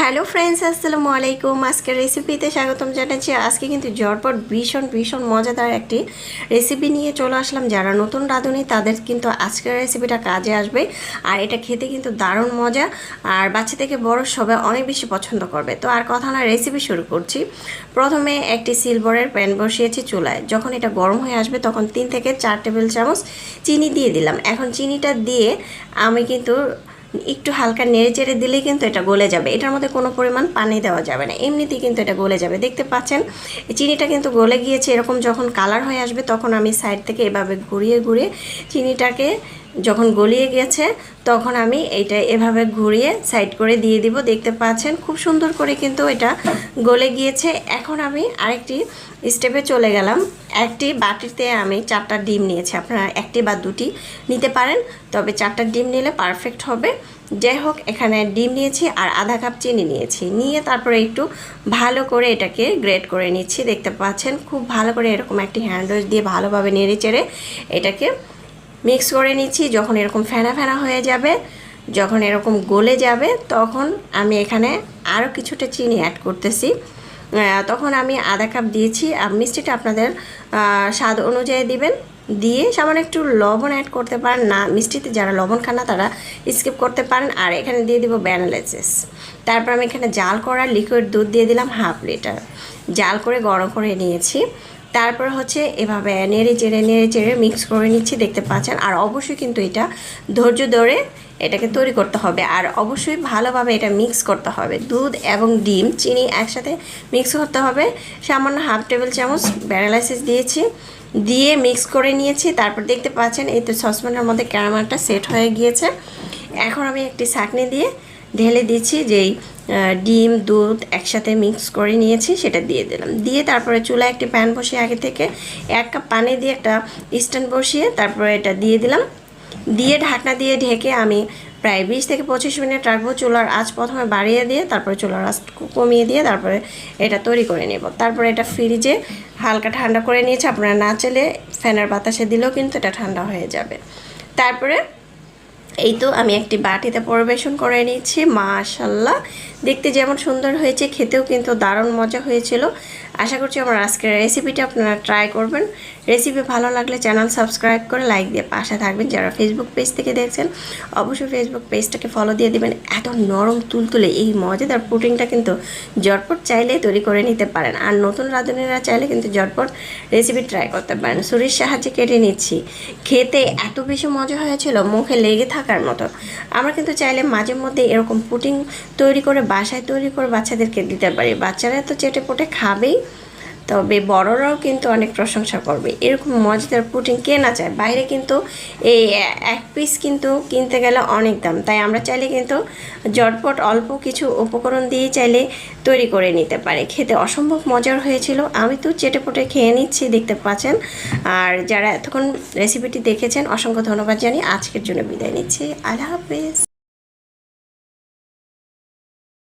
Hello friends, আসসালামু আলাইকুম। আজকের রেসিপিতে স্বাগতম জানাচ্ছি। আজকে কিন্তু ঝটপট ভীষণ ভীষণ মজাদার একটি রেসিপি নিয়ে চলে আসলাম। যারা নতুন রাঁধুনি তাদের কিন্তু আজকের রেসিপিটা কাজে আসবে। আর এটা খেতে কিন্তু দারুণ মজা, আর বাচ্চা থেকে বড় সবাই অনেক বেশি পছন্দ করবে। তো আর কথা না, রেসিপি শুরু করছি। প্রথমে একটি সিলভারের প্যান বসিয়েছি চুলায়। যখন এটা গরম হয়ে আসবে তখন 3 থেকে 4 টেবিল চামচ চিনি দিয়ে দিলাম। এখন চিনিটা দিয়ে আমি কিন্তু একটু হালকা নেড়ে চেড়ে দিলেই কিন্তু এটা গলে যাবে। এটার মধ্যে কোনো পরিমাণ পানি দেওয়া যাবে না, এমনিতেই কিন্তু এটা গলে যাবে। দেখতে পাচ্ছেন চিনিটা কিন্তু গলে গিয়েছে। এরকম যখন কালার হয়ে আসবে তখন আমি সাইড থেকে এভাবে ঘুরিয়ে ঘুরিয়ে চিনিটাকে, যখন গলিয়ে গেছে তখন আমি এইটা এভাবে ঘুরিয়ে সাইড করে দিয়ে দিব। দেখতে পাচ্ছেন খুব সুন্দর করে কিন্তু এটা গলে গিয়েছে। এখন আমি আরেকটি স্টেপে চলে গেলাম। একটি বাটিতে আমি 4টা ডিম নিয়েছি। আপনারা একটি বা দুটি নিতে পারেন, তবে 4টা ডিম নিলে পারফেক্ট হবে। যাই হোক, এখানে ডিম নিয়েছি আর আধা কাপ চিনি নিয়েছি। নিয়ে তারপরে একটু ভালো করে এটাকে গ্রেট করে নিচ্ছি। দেখতে পাচ্ছেন খুব ভালো করে এরকম একটি হ্যান্ড ওয়াশ দিয়ে ভালোভাবে নেড়ে চেড়ে এটাকে মিক্স করে নিচ্ছি। যখন এরকম ফেনা ফেনা হয়ে যাবে, যখন এরকম গলে যাবে, তখন আমি এখানে আরও কিছুটা চিনি অ্যাড করতেছি। তখন আমি আধা কাপ দিয়েছি। মিষ্টিটা আপনাদের স্বাদ অনুযায়ী দিবেন। দিয়ে সামান্য একটু লবণ অ্যাড করতে পারেন। না মিষ্টিতে যারা লবণ খান না তারা স্কিপ করতে পারেন। আর এখানে দিয়ে দিব ভ্যানিলা এসেন্স। তারপর আমি এখানে জাল করা লিকুইড দুধ দিয়ে দিলাম হাফ লিটার। জাল করে গরম করে নিয়েছি। তারপর হচ্ছে এভাবে নেড়ে চেড়ে মিক্স করে নিচ্ছি। দেখতে পাচ্ছেন। আর অবশ্যই কিন্তু এটা ধৈর্য ধরে এটাকে তৈরি করতে হবে, আর অবশ্যই ভালোভাবে এটা মিক্স করতে হবে। দুধ এবং ডিম চিনি একসাথে মিক্স করতে হবে। সামান্য হাফ টেবিল চামচ ভ্যানিলা এসেন্স দিয়েছি, দিয়ে মিক্স করে নিয়েছি। তারপর দেখতে পাচ্ছেন এই তো সসপ্যানের মধ্যে ক্যারামেলটা সেট হয়ে গিয়েছে। এখন আমি একটি ছাঁকনি দিয়ে ঢেলে দিচ্ছি। যেই ডিম দুধ একসাথে মিক্স করে নিয়েছি সেটা দিয়ে দিলাম। দিয়ে তারপরে চুলায় একটি প্যান বসিয়ে আগে থেকে 1 কাপ পানি দিয়ে একটা স্ট্যান্ড বসিয়ে তারপরে এটা দিয়ে দিলাম। দিয়ে ঢাকনা দিয়ে ঢেকে আমি প্রায় 20 থেকে 25 মিনিট রাখবো। চুলার আঁচ প্রথমে বাড়িয়ে দিয়ে তারপরে চুলার আঁচ কমিয়ে দিয়ে তারপরে এটা তৈরি করে নেব। তারপরে এটা ফ্রিজে হালকা ঠান্ডা করে নিয়েছি। আপনারা না চাইলে ফ্যানের বাতাসে দিলেও কিন্তু এটা ঠান্ডা হয়ে যাবে। তারপরে এই তো আমি একটি বাটিতে পরিবেশন করে নিচ্ছি। মাশাআল্লাহ, দেখতে যেমন সুন্দর হয়েছে খেতেও কিন্তু দারুণ মজা হয়েছিল। আশা করছি আমার আজকের রেসিপিটা আপনারা ট্রাই করবেন। রেসিপি ভালো লাগলে চ্যানেল সাবস্ক্রাইব করে লাইক দিয়ে পাশে থাকবেন। যারা ফেসবুক পেজ থেকে দেখছেন অবশ্যই ফেসবুক পেজটাকে ফলো দিয়ে দিবেন। এত নরম তুলতুলে এই মজাদার পুডিংটা কিন্তু ঝটপট চাইলে তৈরি করে নিতে পারেন। আর নতুন রাঁধুনিরা চাইলে কিন্তু ঝটপট রেসিপি ট্রাই করতে পারেন। ছুরির সাহায্যে কেটে নিচ্ছি। খেতে এত বেশি মজা হয়েছিল, মুখে লেগে থাকার মতো। আমরা কিন্তু চাইলে মাঝে মধ্যে এরকম পুডিং তৈরি করে বাসায় তৈরি করে বাচ্চাদেরকে দিতে পারি। বাচ্চারা তো চেটে পুটে খাবেই, তবে বড়রাও কিন্তু অনেক প্রশংসা করবে। এরকম মজাদার পুডিং কে না চায়। বাইরে কিন্তু এই 1 পিস কিন্তু কিনতে গেলে অনেক দাম। তাই আমরা চাইলে কিন্তু ঝটপট অল্প কিছু উপকরণ দিয়ে চাইলে তৈরি করে নিতে পারি। খেতে অসম্ভব মজার হয়েছিল। আমি তো চেটে পুটে খেয়ে নিচ্ছি, দেখতে পাচ্ছেন। আর যারা এতক্ষণ রেসিপিটি দেখেছেন অসংখ্য ধন্যবাদ জানিয়ে আজকের জন্য বিদায় নিচ্ছি। আল্লাহ হাফেজ।